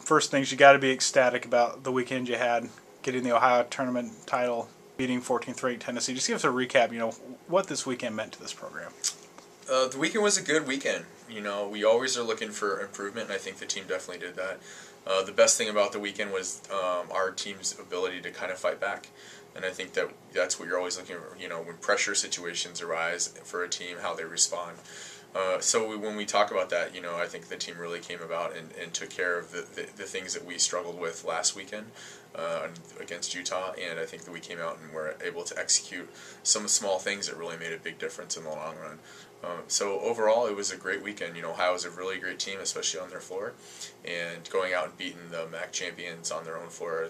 first things, you got to be ecstatic about the weekend you had, getting the Ohio tournament title, beating 14th ranked Tennessee. Just give us a recap, what this weekend meant to this program. The weekend was a good weekend. We always are looking for improvement, and I think the team definitely did that. The best thing about the weekend was our team's ability to kind of fight back. And I think that's what you're always looking for, when pressure situations arise for a team, how they respond. When we talk about that, I think the team really came about and took care of the things that we struggled with last weekend against Utah, and I think that we came out and were able to execute some small things that really made a big difference in the long run. So overall, it was a great weekend. Ohio was a really great team, especially on their floor, and going out and beating the MAC champions on their own floor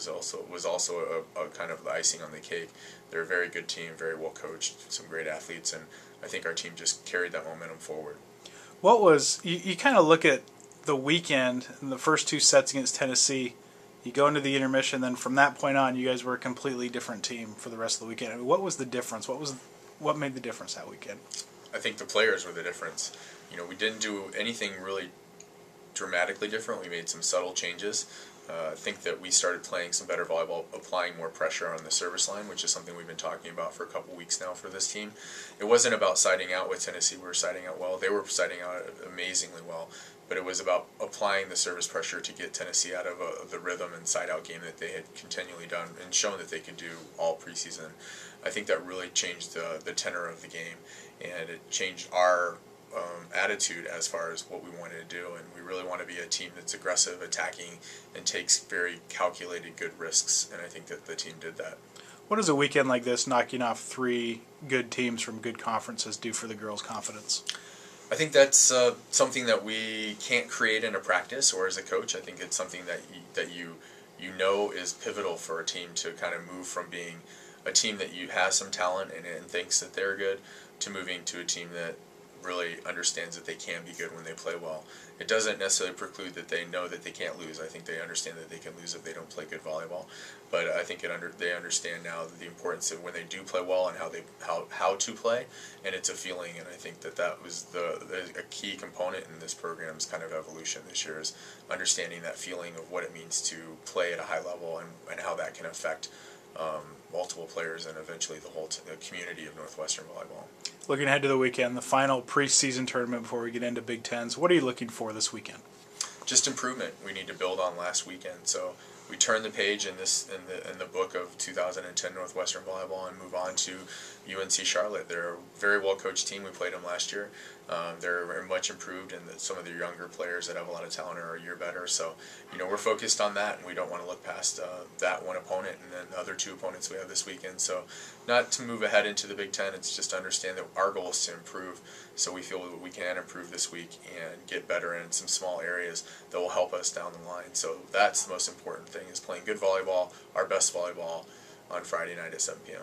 was also a kind of the icing on the cake. They're a very good team, very well coached, some great athletes, and I think our team just carried that momentum forward. What was you kind of look at the weekend in the first two sets against Tennessee? You go into the intermission, then from that point on, you guys were a completely different team for the rest of the weekend. I mean, what was the difference? What made the difference that weekend? I think the players were the difference. We didn't do anything really dramatically different. We made some subtle changes. I think that we started playing some better volleyball, applying more pressure on the service line, which is something we've been talking about for a couple weeks now for this team. It wasn't about siding out with Tennessee. We were siding out well. They were siding out amazingly well. But it was about applying the service pressure to get Tennessee out of the rhythm and side-out game that they had continually done and shown that they could do all preseason. I think that really changed the tenor of the game, and it changed our attitude as far as what we wanted to do, and we really want to be a team that's aggressive, attacking, and takes very calculated good risks, and I think that the team did that. What does a weekend like this, knocking off three good teams from good conferences, do for the girls' confidence? I think that's something that we can't create in a practice or as a coach. I think it's something that you know is pivotal for a team to kind of move from being a team that you have some talent and thinks that they're good to moving to a team that really understands that they can be good when they play well. It doesn't necessarily preclude that they know that they can't lose. I think they understand that they can lose if they don't play good volleyball. But I think they understand now the importance of when they do play well and how to play, and it's a feeling. And I think that was a key component in this program's kind of evolution this year, is understanding that feeling of what it means to play at a high level and how that can affect multiple players and eventually the whole community of Northwestern volleyball. Looking ahead to the weekend, the final preseason tournament before we get into Big Tens, what are you looking for this weekend? Just improvement. We need to build on last weekend. So we turn the page in the book of 2010 Northwestern volleyball and move on to UNC Charlotte. They're a very well coached team. We played them last year. They're much improved, and some of the younger players that have a lot of talent are a year better. So we're focused on that, and we don't want to look past that one opponent and then the other two opponents we have this weekend. So not to move ahead into the Big Ten, it's just to understand that our goal is to improve. So we feel that we can improve this week and get better in some small areas that will help us down the line. So that's the most important thing, is playing good volleyball, our best volleyball, on Friday night at 7 p.m.